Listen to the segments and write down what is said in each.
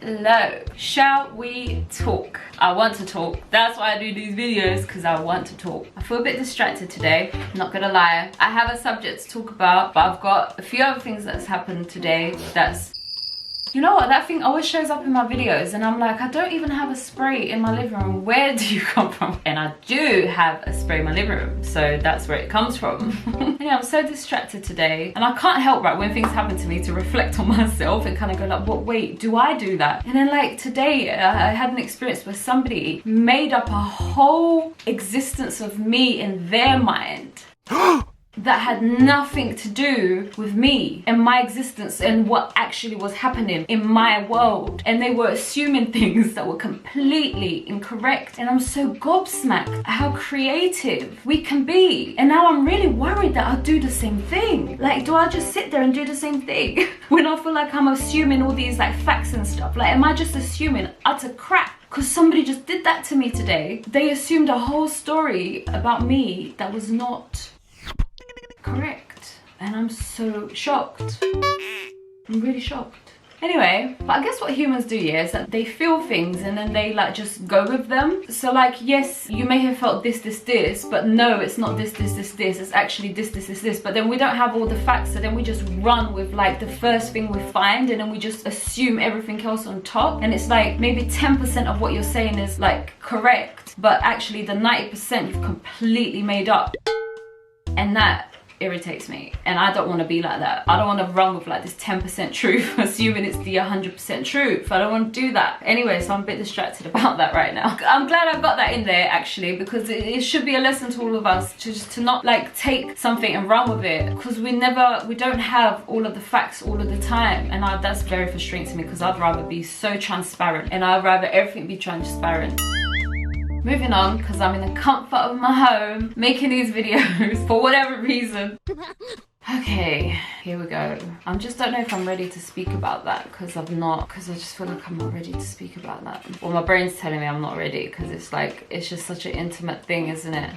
Hello, shall we talk? I want to talk. That's why I do these videos, because I want to talk. I feel a bit distracted today, not gonna lie. I have a subject to talk about, but I've got a few other things that's happened today that's... You know what, that thing always shows up in my videos and I'm like, I don't even have a spray in my living room. Where do you come from? And I do have a spray in my living room, so that's where it comes from. Yeah, I'm so distracted today and I can't help, right, when things happen to me to reflect on myself and kind of go like, what, wait, do I do that? And then like today I had an experience where somebody made up a whole existence of me in their mind that had nothing to do with me and my existence and what actually was happening in my world. And they were assuming things that were completely incorrect. And I'm so gobsmacked at how creative we can be. And now I'm really worried that I'll do the same thing. Like, do I just sit there and do the same thing? When I feel like I'm assuming all these like facts and stuff. Like, am I just assuming utter crap? Because somebody just did that to me today. They assumed a whole story about me that was not correct, and I'm so shocked. I'm really shocked. Anyway, but I guess what humans do, yeah, is that they feel things and then they like just go with them. So like, yes, you may have felt this, but no, it's not this, it's actually this. But then we don't have all the facts, so then we just run with like the first thing we find and then we just assume everything else on top. And it's like maybe 10% of what you're saying is like correct, but actually the 90% you've completely made up. And that irritates me, and I don't want to be like that. I don't want to run with like this 10% truth assuming it's the 100% truth. I don't want to do that. Anyway, so I'm a bit distracted about that right now. I'm glad I've got that in there actually, because it should be a lesson to all of us to just to not like take something and run with it, because we don't have all of the facts all of the time. And that's very frustrating to me, because I'd rather be so transparent and I'd rather everything be transparent. Moving on, because I'm in the comfort of my home making these videos for whatever reason. Okay, here we go. I just don't know if I'm ready to speak about that, because I just feel like I'm not ready to speak about that. Well, my brain's telling me I'm not ready, because it's like, it's just such an intimate thing, isn't it?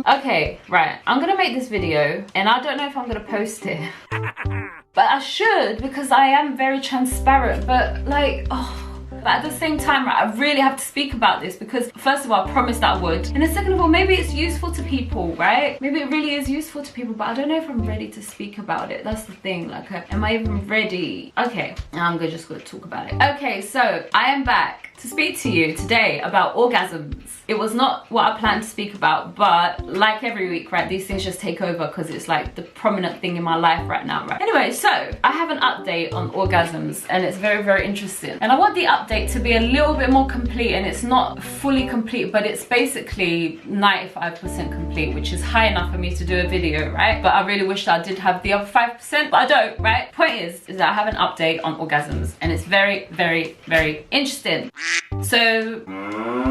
Okay, right, I'm gonna make this video and I don't know if I'm gonna post it. But I should, because I am very transparent, but like, oh. But at the same time, right, I really have to speak about this, because first of all, I promised that I would. And then second of all, maybe it's useful to people, right? Maybe it really is useful to people, but I don't know if I'm ready to speak about it. That's the thing, like, am I even ready? Okay, I'm just gonna talk about it. Okay, so I am back to speak to you today about orgasms. It was not what I planned to speak about, but like every week, right, these things just take over because it's like the prominent thing in my life right now, right? Anyway, so I have an update on orgasms and it's very, very interesting. And I want the update to be a little bit more complete, and it's not fully complete, but it's basically 95% complete, which is high enough for me to do a video, right? But I really wish that I did have the other 5%, but I don't, right? Point is that I have an update on orgasms and it's very, very, very interesting. So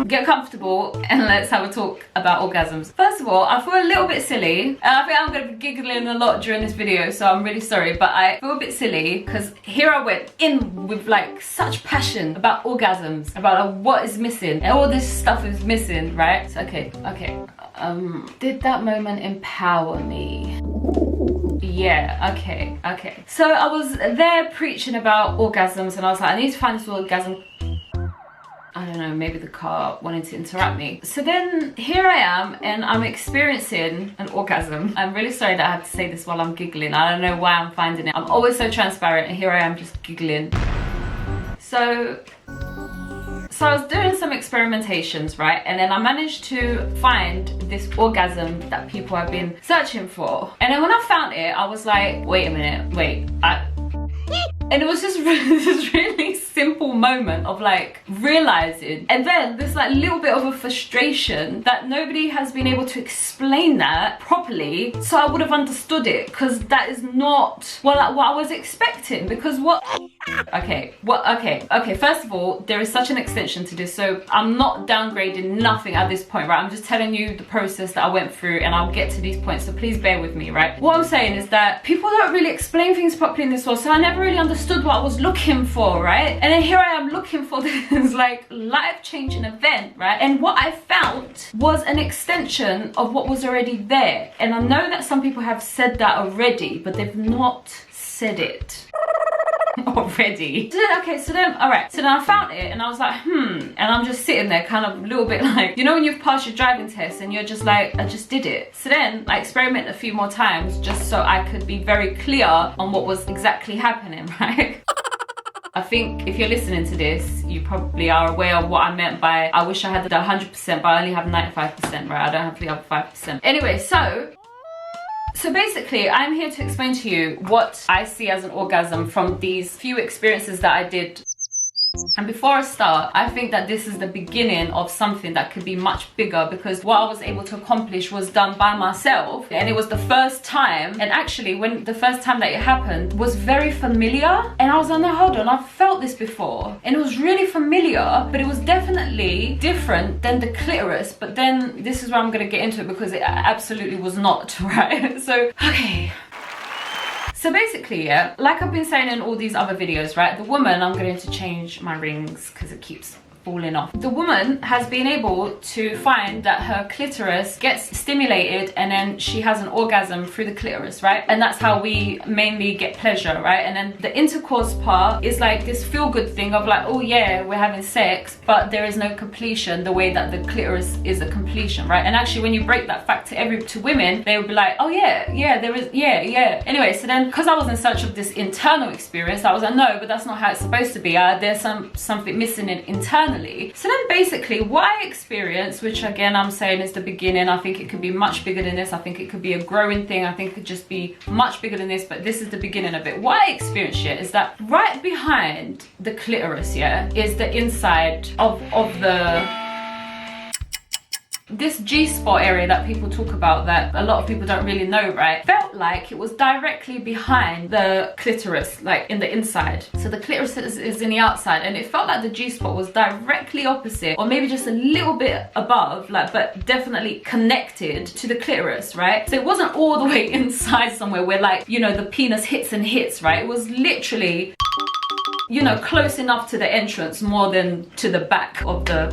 get comfortable and let's have a talk about orgasms. First of all, I feel a little bit silly, and I think I'm going to be giggling a lot during this video, so I'm really sorry, but I feel a bit silly because here I went in with like such passion about orgasms, about like, what is missing, and all this stuff is missing, right? So okay. Did that moment empower me? Yeah, okay. So I was there preaching about orgasms and I was like, I need to find this orgasm. I don't know, maybe the car wanted to interrupt me. So then here I am and I'm experiencing an orgasm. I'm really sorry that I have to say this while I'm giggling. I don't know why I'm finding it. I'm always so transparent and here I am just giggling. So I was doing some experimentations, right? And then I managed to find this orgasm that people have been searching for. And then when I found it, I was like, wait a minute, and it was just this really simple moment of like realizing, and then this like little bit of a frustration that nobody has been able to explain that properly, so I would have understood it, because that is not what I was expecting. Because okay, first of all, there is such an extension to this, so I'm not downgrading nothing at this point, right? I'm just telling you the process that I went through, and I'll get to these points, so please bear with me, right? What I'm saying is that people don't really explain things properly in this world, so I never really understood what I was looking for, right? And then here I am looking for this like life-changing event, right? And what I found was an extension of what was already there. And I know that some people have said that already, but they've not said it. already. So then, all right, so then I found it and I was like, and I'm just sitting there kind of a little bit like, you know when you've passed your driving test and you're just like, I just did it. So then I experimented a few more times just so I could be very clear on what was exactly happening, right? I think if you're listening to this, you probably are aware of what I meant by I wish I had the 100%, but I only have 95%, right? I don't have the other 5%. Anyway, so basically, I'm here to explain to you what I see as an orgasm from these few experiences that I did. And before I start, I think that this is the beginning of something that could be much bigger, because what I was able to accomplish was done by myself, and it was the first time. And actually, when the first time that it happened was very familiar, and I was like, no, hold on, I've felt this before, and it was really familiar, but it was definitely different than the clitoris. But then this is where I'm gonna get into it, because it absolutely was not, right? So, okay. So basically, yeah, like I've been saying in all these other videos, right, the woman, I'm going to change my rings because it keeps falling off. The woman has been able to find that her clitoris gets stimulated and then she has an orgasm through the clitoris, right? And that's how we mainly get pleasure, right? And then the intercourse part is like this feel-good thing of like, oh yeah, we're having sex, but there is no completion the way that the clitoris is a completion, right? And actually when you break that fact to women, they would be like, oh yeah, there is, yeah. Anyway, so then because I was in search of this internal experience, I was like, no, but that's not how it's supposed to be. There's something missing in internal. So then basically what I experienced, which again I'm saying is the beginning, I think it could be much bigger than this, I think it could be a growing thing, I think it could just be much bigger than this, but this is the beginning of it. What I experienced here is that right behind the clitoris, yeah, is the inside of this G-spot area that people talk about, that a lot of people don't really know, right? Felt like it was directly behind the clitoris, like in the inside. So the clitoris is in the outside, and it felt like the G-spot was directly opposite, or maybe just a little bit above, like, but definitely connected to the clitoris, right? So it wasn't all the way inside somewhere where, like, you know, the penis hits and hits, right? It was literally, you know, close enough to the entrance more than to the back of the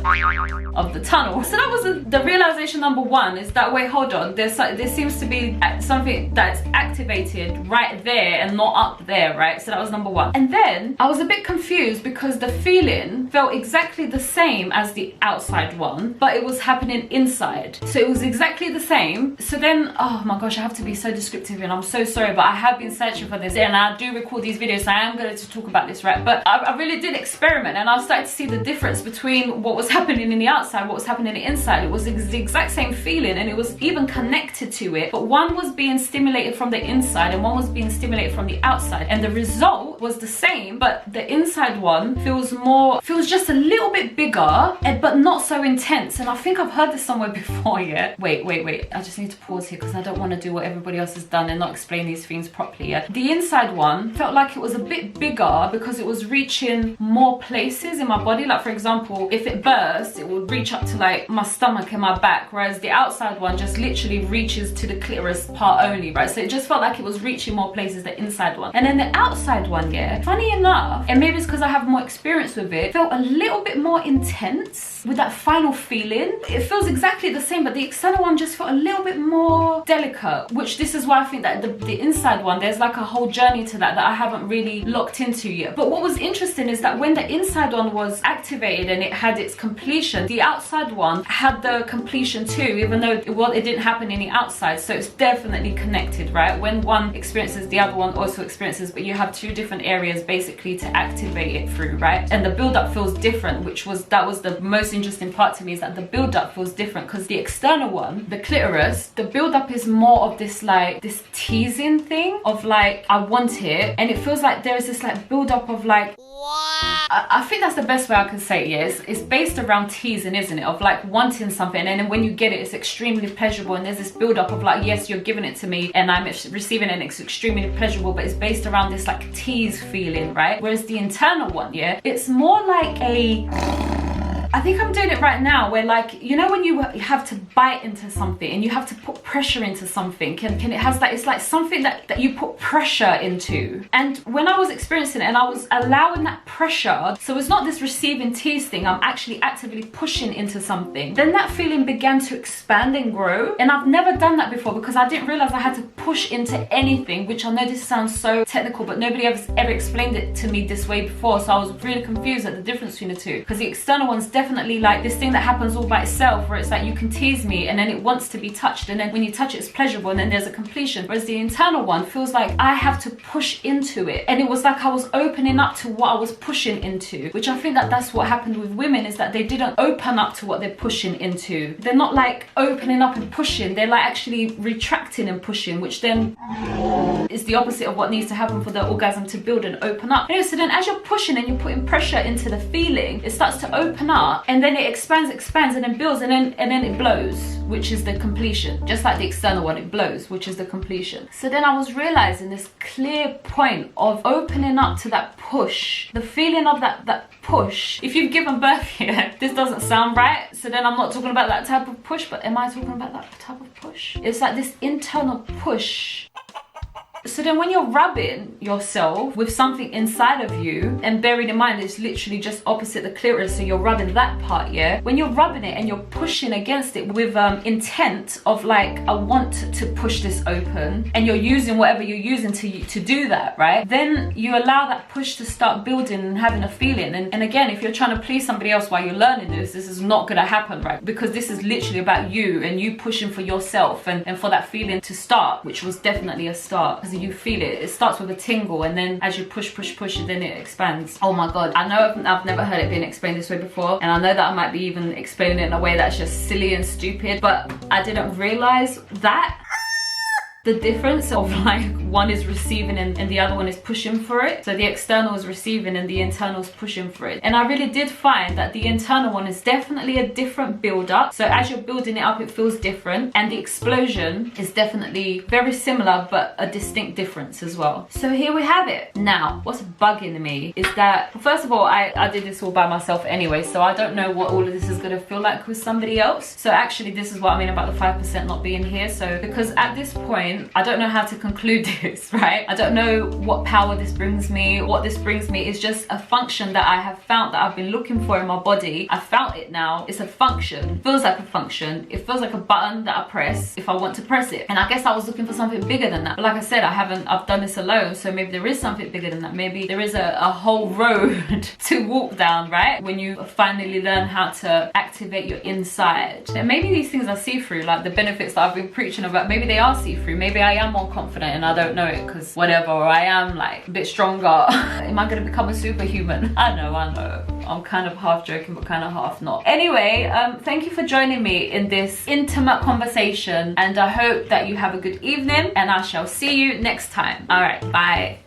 tunnel. So that was the realization number one, is that, wait, hold on, there seems to be something that's activated right there and not up there, right? So that was number one. And then I was a bit confused because the feeling felt exactly the same as the outside one, but it was happening inside. So it was exactly the same. So then, oh my gosh, I have to be so descriptive and I'm so sorry, but I have been searching for this and I do record these videos, so I am going to talk about this, right? But I really did experiment, and I started to see the difference between what was happening in the outside, what was happening in the inside. It was the exact same feeling, and it was even connected to it, but one was being stimulated from the inside and one was being stimulated from the outside, and the result was the same, but the inside one feels just a little bit bigger, but not so intense. And I think I've heard this somewhere before, yeah? Wait, I just need to pause here because I don't want to do what everybody else has done and not explain these things properly, yeah? The inside one felt like it was a bit bigger because it was reaching more places in my body. Like, for example, if it burst, it would reach up to like my stomach and my back, whereas the outside one just literally reaches to the clitoris part only, right? So it just felt like it was reaching more places, the inside one. And then the outside one, yeah, funny enough, and maybe it's because I have more experience with it, felt a little bit more intense with that final feeling. It feels exactly the same, but the external one just felt a little bit more delicate, which this is why I think that the inside one, there's like a whole journey to that I haven't really locked into yet. But what was interesting is that when the inside one was activated and it had its completion, the outside one had the completion too, even though it didn't happen in the outside. So it's definitely connected, right? When one experiences, the other one also experiences, but you have two different areas basically to activate it through, right? And the build-up feels different, that was the most interesting part to me, is that the build-up feels different, because the external one, the clitoris, the build-up is more of this, like, this teasing thing of like, I want it, and it feels like there is this like build-up of like, I think that's the best way I can say it, yeah. It's based around teasing, isn't it? Of like wanting something, and then when you get it, it's extremely pleasurable, and there's this build up of like, yes, you're giving it to me and I'm receiving it and it's extremely pleasurable, but it's based around this like tease feeling, right? Whereas the internal one, yeah, it's more like a, I I think I'm doing it right now, where like, you know when you have to bite into something and you have to put pressure into something, and it has that, it's like something that you put pressure into. And when I was experiencing it and I was allowing that pressure, so it's not this receiving tease thing, I'm actually actively pushing into something, then that feeling began to expand and grow. And I've never done that before because I didn't realize I had to push into anything, which I know this sounds so technical, but nobody ever explained it to me this way before. So I was really confused at the difference between the two, because the external one's definitely like this thing that happens all by itself, where it's like you can tease me and then it wants to be touched, and then when you touch it, it's pleasurable, and then there's a completion. Whereas the internal one feels like I have to push into it, and it was like I was opening up to what I was pushing into, which I think that's what happened with women, is that they didn't open up to what they're pushing into. They're not like opening up and pushing, they're like actually retracting and pushing, which then is the opposite of what needs to happen for the orgasm to build and open up. Anyway, so then as you're pushing and you're putting pressure into the feeling, it starts to open up, and then it expands, and then builds, and then it blows, which is the completion. Just like the external one, it blows, which is the completion. So then I was realizing this clear point of opening up to that push, the feeling of that push. If you've given birth here, this doesn't sound right. So then I'm not talking about that type of push, but am I talking about that type of push? It's like this internal push. So then when you're rubbing yourself with something inside of you, and bearing in mind it's literally just opposite the clitoris, so you're rubbing that part, yeah? When you're rubbing it and you're pushing against it with intent of like, I want to push this open, and you're using whatever you're using to do that, right? Then you allow that push to start building and having a feeling. And again, if you're trying to please somebody else while you're learning this is not gonna happen, right? Because this is literally about you and you pushing for yourself and for that feeling to start, which was definitely a start. You feel it. It starts with a tingle, and then as you push, then it expands. Oh my god, I know I've never heard it being explained this way before, and I know that I might be even explaining it in a way that's just silly and stupid, but I didn't realize that the difference of like one is receiving and the other one is pushing for it. So the external is receiving and the internal is pushing for it. And I really did find that the internal one is definitely a different build up. So as you're building it up, it feels different, and the explosion is definitely very similar but a distinct difference as well. So here we have it. Now what's bugging me is that, first of all, I did this all by myself anyway, so I don't know what all of this is going to feel like with somebody else. So actually this is what I mean about the 5% not being here. So because at this point I don't know how to conclude this, right? I don't know what power this brings me. What this brings me is just a function that I have found, that I've been looking for in my body. I found it now. It's a function. It feels like a function. It feels like a button that I press if I want to press it. And I guess I was looking for something bigger than that. But like I said, I've done this alone, so maybe there is something bigger than that. Maybe there is a whole road to walk down, right? When you finally learn how to activate your inside. And maybe these things are see-through, like the benefits that I've been preaching about. Maybe they are see-through. Maybe I am more confident and I don't know it because whatever, or I am like a bit stronger. Am I gonna become a superhuman? I know. I'm kind of half joking but kind of half not. Anyway, thank you for joining me in this intimate conversation, and I hope that you have a good evening, and I shall see you next time. All right, bye.